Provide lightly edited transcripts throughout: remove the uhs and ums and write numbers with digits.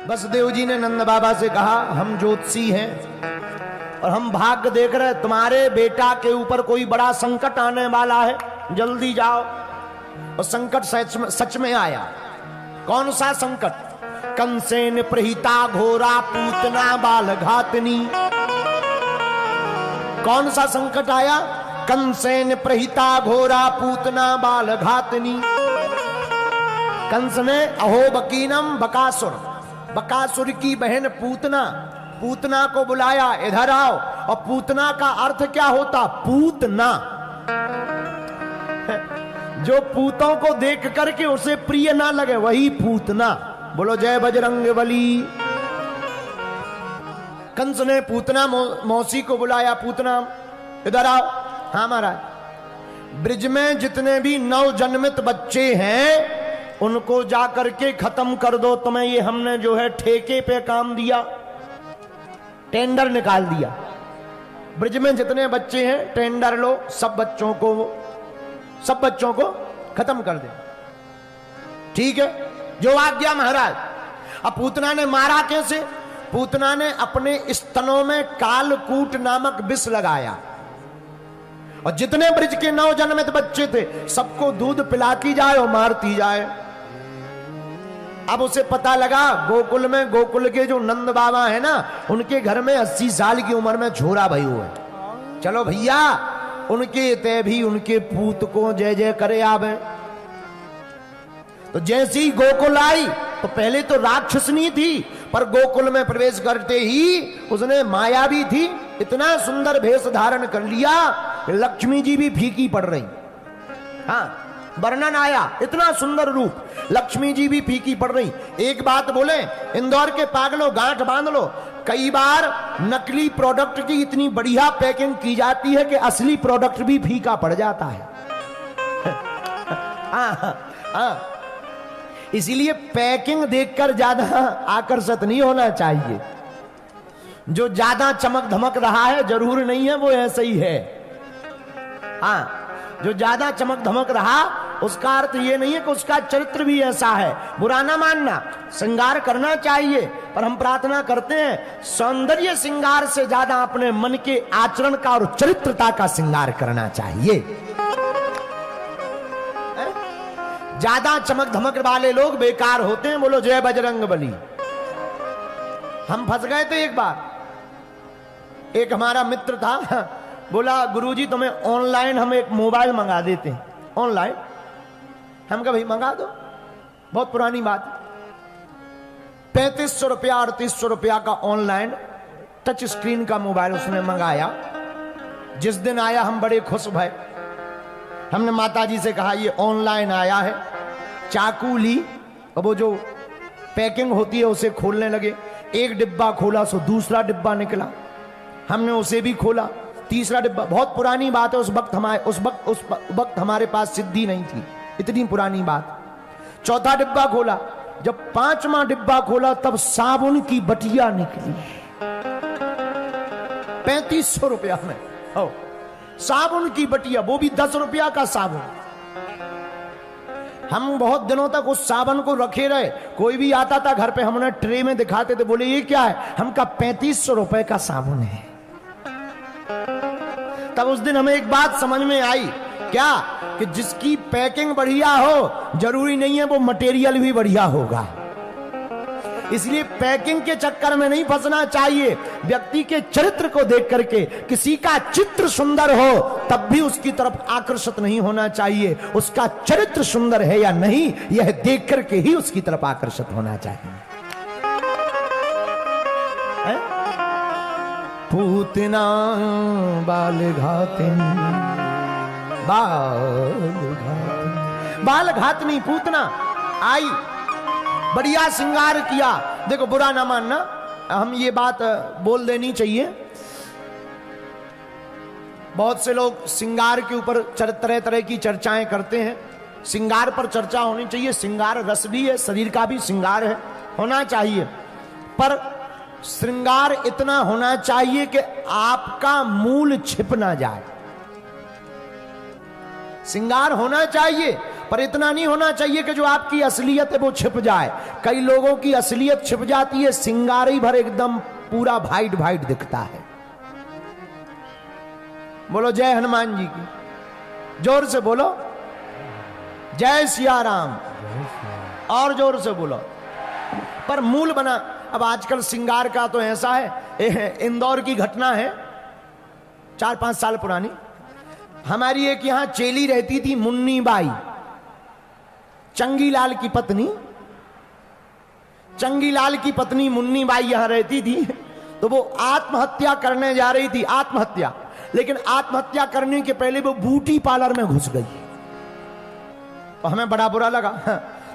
वसुदेव जी ने नंद बाबा से कहा, हम ज्योतिषी हैं और हम भाग्य देख रहे, तुम्हारे बेटा के ऊपर कोई बड़ा संकट आने वाला है, जल्दी जाओ। और संकट सच में आया। कौन सा संकट? कंसेन प्रहिता घोरा पूतना बाल घातनी। कौन सा संकट आया? कंसेन प्रहिता घोरा पूतना बाल घातनी। कंस ने अहो बकीनम बकासुर, बकासुर की बहन पूतना, पूतना को बुलाया, इधर आओ। और पूतना का अर्थ क्या होता? पूतना। जो पूतों को देख करके उसे प्रिय ना लगे, वही पूतना। बोलो जय बजरंगबली। कंस ने पूतना मौसी को बुलाया, पूतना इधर आओ। हाँ महाराज। ब्रिज में जितने भी नवजन्मित बच्चे हैं उनको जाकर के खत्म कर दो। तुम्हें ये हमने जो है ठेके पे काम दिया, टेंडर निकाल दिया। ब्रिज में जितने बच्चे हैं टेंडर लो, सब बच्चों को खत्म कर दे। ठीक है, जो आज्ञा महाराज। अब पूतना ने मारा कैसे? पूतना ने अपने स्तनों में कालकूट नामक विष लगाया और जितने ब्रिज के नवजन्मित बच्चे थे सबको दूध पिलाती जाए और मारती जाए। अब उसे पता लगा गोकुल में, गोकुल के जो नंद बाबा है ना, उनके घर में 80 साल की उम्र में छोरा भयो है। चलो भैया उनके ते भी उनके पूत को जय जय करे आवे। तो जैसी गोकुल आई तो पहले तो राक्षसनी थी, पर गोकुल में प्रवेश करते ही उसने माया भी थी, इतना सुंदर भेष धारण कर लिया, लक्ष्मी जी भी फीकी पड़ रही। हाँ, वर्णन आया, इतना सुंदर रूप, लक्ष्मी जी भी फीकी पड़ रही। एक बात बोले, इंदौर के पागलों गांठ बांध लो, कई बार नकली प्रोडक्ट की इतनी बढ़िया पैकिंग की जाती है कि असली प्रोडक्ट भी फीका पड़ जाता है। इसीलिए पैकिंग देखकर ज्यादा आकर्षित नहीं होना चाहिए। जो ज्यादा चमक धमक रहा है जरूर नहीं है वो ऐसे ही है। हाँ, जो ज्यादा चमक धमक रहा उसका अर्थ ये नहीं है कि उसका चरित्र भी ऐसा है। बुरा ना मानना, श्रृंगार करना चाहिए, पर हम प्रार्थना करते हैं सौंदर्य श्रृंगार से ज्यादा अपने मन के आचरण का और चरित्रता का श्रृंगार करना चाहिए। ज्यादा चमक धमक वाले लोग बेकार होते हैं। बोलो जय बजरंगबली। हम फंस गए थे एक बार। एक हमारा मित्र था, बोला गुरुजी तुम्हें ऑनलाइन हम एक मोबाइल मंगा देते हैं। ऑनलाइन हम कहा भाई मंगा दो, बहुत पुरानी बात। 3500 रुपया 3800 रुपया का ऑनलाइन टच स्क्रीन का मोबाइल उसने मंगाया। जिस दिन आया हम बड़े खुश भए। हमने माताजी से कहा ये ऑनलाइन आया है। चाकू ली और वो जो पैकिंग होती है उसे खोलने लगे। एक डिब्बा खोला सो दूसरा डिब्बा निकला। हमने उसे भी खोला, तीसरा डिब्बा। बहुत पुरानी बात है, उस वक्त हमारे पास सिद्धि नहीं थी, इतनी पुरानी बात। चौथा डिब्बा खोला, जब 5वां डिब्बा खोला तब साबुन की बटिया निकली 3500 रुपया में। साबुन की बटिया, वो भी 10 रुपया का साबुन। हम बहुत दिनों तक उस साबुन को रखे रहे। कोई भी आता था घर पे, हमने ट्रे में दिखाते थे, बोले ये क्या है? हम कहा 3500 रुपए का साबुन है। तब उस दिन हमें एक बात समझ में आई, क्या? कि जिसकी पैकिंग बढ़िया हो जरूरी नहीं है वो मटेरियल भी बढ़िया होगा। इसलिए पैकिंग के चक्कर में नहीं फंसना चाहिए। व्यक्ति के चरित्र को देख करके, किसी का चित्र सुंदर हो तब भी उसकी तरफ आकर्षित नहीं होना चाहिए। उसका चरित्र सुंदर है या नहीं यह देख करके ही उसकी तरफ आकर्षित होना चाहिए। पूतना बाल घातनी, बाल घातनी पूतना आई, बढ़िया श्रृंगार किया। देखो बुरा ना मानना, हम ये बात बोल देनी चाहिए। बहुत से लोग श्रृंगार के ऊपर तरह तरह की चर्चाएं करते हैं। श्रृंगार पर चर्चा होनी चाहिए। श्रृंगार रस भी है, शरीर का भी श्रृंगार है, होना चाहिए। पर श्रृंगार इतना होना चाहिए कि आपका मूल छिप ना जाए। श्रृंगार होना चाहिए पर इतना नहीं होना चाहिए कि जो आपकी असलियत है वो छिप जाए। कई लोगों की असलियत छिप जाती है, सिंगार ही भर एकदम पूरा वाइट वाइट दिखता है। बोलो जय हनुमान जी की, जोर से बोलो जय सिया राम, और जोर से बोलो। पर मूल बना, अब आजकल सिंगार का तो ऐसा है, इंदौर की घटना है 4-5 साल पुरानी। हमारी एक यहां चेली रहती थी मुन्नी बाई, चंगीलाल की पत्नी, चंगीलाल की पत्नी मुन्नी बाई यहां रहती थी। तो वो आत्महत्या करने जा रही थी, आत्महत्या, लेकिन आत्महत्या करने के पहले वो ब्यूटी पार्लर में घुस गई। तो हमें बड़ा बुरा लगा।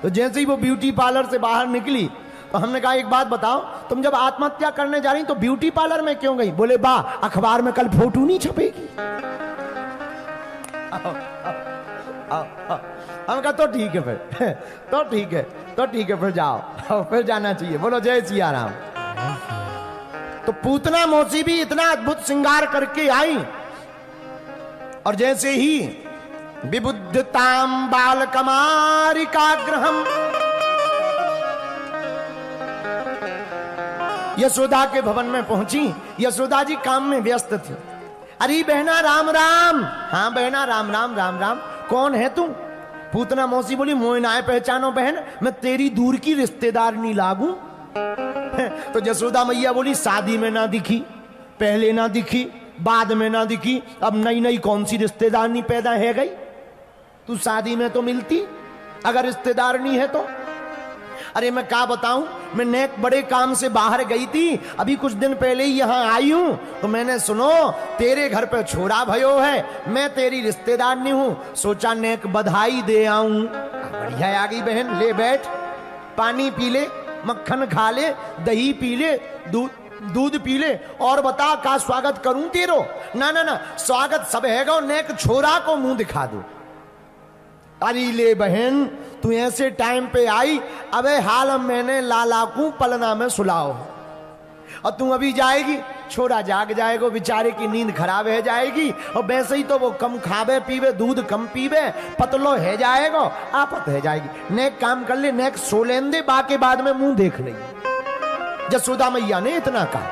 तो जैसे ही वो ब्यूटी पार्लर से बाहर निकली तो हमने कहा एक बात बताओ, तुम जब आत्महत्या करने जा रही तो ब्यूटी पार्लर में क्यों गई? बोले बा अखबार में कल फोटो नहीं छपेगी। हम कहा तो ठीक है फिर, तो ठीक है, तो ठीक है, फिर जाओ, फिर जाना चाहिए। बोलो जय सिया राम। तो पूतना मौसी भी इतना अद्भुत श्रृंगार करके आई, और जैसे ही विबुद्धताम बाल कमारिकाग्रहम, यशोदा के भवन में पहुंची। यशोदा जी काम में व्यस्त थी। अरे बहना राम राम। हाँ बहना राम राम, राम राम। कौन है तू? पूतना मौसी बोली मोह ना पहचानो बहन, मैं तेरी दूर की रिश्तेदार नहीं लागू। तो यशोदा मैया बोली शादी में ना दिखी, पहले ना दिखी, बाद में ना दिखी, अब नई नई कौन सी रिश्तेदार नहीं पैदा है गई? तू शादी में तो मिलती अगर रिश्तेदार नहीं है तो। अरे मैं क्या बताऊं, मैं नेक बड़े काम से बाहर गई थी, अभी कुछ दिन पहले ही यहां आई हूं, तो मैंने सुनो तेरे घर पे छोरा भयो है, मैं तेरी रिश्तेदार नहीं हूं, सोचा नेक बधाई दे आऊं। बढ़िया आ गई बहन, ले बैठ, पानी पी ले, मक्खन खा ले, दही पी ले, दूध पी ले, और बता का स्वागत करूं तेरो? ना ना ना, स्वागत सब हैगा, नेक छोरा को मुंह दिखा दो। अरे ले बहन तू ऐसे टाइम पे आई, अबे हाल मैंने लाला को पलना में सुलाओ, और तू अभी जाएगी, छोरा जाग जाएगा, बेचारे की नींद खराब है जाएगी, और वैसे ही तो वो कम खावे पीवे, दूध कम पीवे, पतलो है जाएगा, आपत है जाएगी। नेक काम कर ले, नेक सो लेन दे, बाकी बाद में मुंह देख ले। यशोदा मैया ने इतना कहा।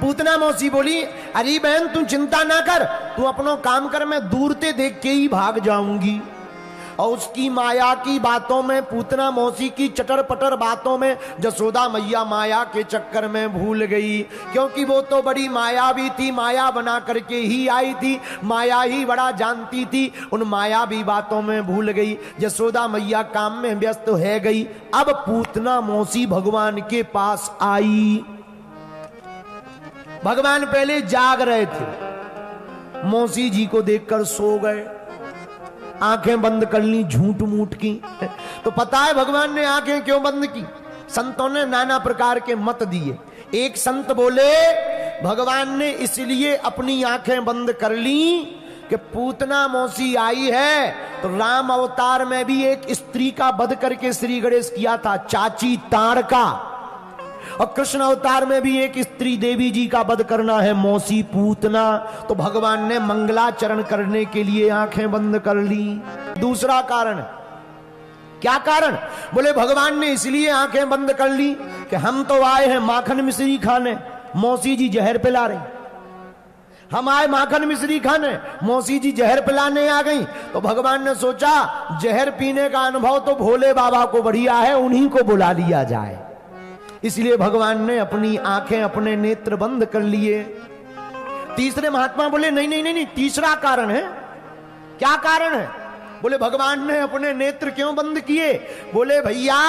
पूतना मौसी बोली अरे बहन तू चिंता ना कर, तू अपनो काम कर, मैं दूर से देख के ही भाग जाऊंगी। और उसकी माया की बातों में, पूतना मौसी की चटर पटर बातों में यशोदा मैया माया के चक्कर में भूल गई, क्योंकि वो तो बड़ी मायावी थी, माया बना करके ही आई थी, माया ही बड़ा जानती थी, उन मायावी बातों में भूल गई। यशोदा मैया काम में व्यस्त है गई। अब पूतना मौसी भगवान के पास आई। भगवान पहले जाग रहे थे, मौसी जी को देखकर सो गए, आंखें बंद कर ली झूठ मूठ की। तो पता है भगवान ने आंखें क्यों बंद की? संतों ने नाना प्रकार के मत दिए। एक संत बोले भगवान ने इसलिए अपनी आंखें बंद कर ली कि पूतना मौसी आई है, तो राम अवतार में भी एक स्त्री का वध करके श्री गणेश किया था, चाची ताड़का, और कृष्ण अवतार में भी एक स्त्री देवी जी का वध करना है, मौसी पूतना। तो भगवान ने मंगलाचरण करने के लिए आंखें बंद कर ली। दूसरा कारण, क्या कारण? बोले भगवान ने इसलिए आंखें बंद कर ली कि हम तो आए हैं माखन मिश्री खाने, मौसी जी जहर पिला रही। हम आए माखन मिश्री खाने, मौसी जी जहर पिलाने आ गई। तो भगवान ने सोचा जहर पीने का अनुभव तो भोले बाबा को बढ़िया है, उन्हीं को बुला लिया जाए। इसलिए भगवान ने अपनी आंखें, अपने नेत्र बंद कर लिए। तीसरे महात्मा बोले नहीं नहीं नहीं नहीं, तीसरा कारण है। क्या कारण है? बोले भगवान ने अपने नेत्र क्यों बंद किए? बोले भैया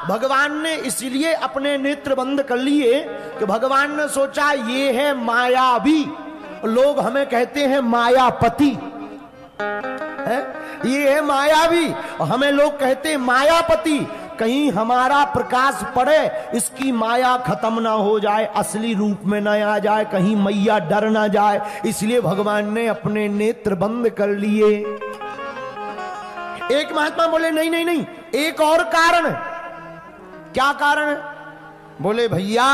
भगवान ने इसलिए अपने नेत्र बंद कर लिए कि भगवान ने सोचा ये है मायावी, लोग हमें कहते हैं मायापति है, ये है मायावी, और हमें लोग कहते हैं मायापति। कहीं हमारा प्रकाश पड़े, इसकी माया खत्म ना हो जाए, असली रूप में ना आ जाए, कहीं मैया डर ना जाए, इसलिए भगवान ने अपने नेत्र बंद कर लिए। एक महात्मा बोले नहीं नहीं नहीं, एक और कारण। क्या कारण है? बोले भैया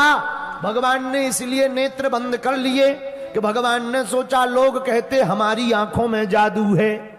भगवान ने इसलिए नेत्र बंद कर लिए कि भगवान ने सोचा लोग कहते हमारी आंखों में जादू है,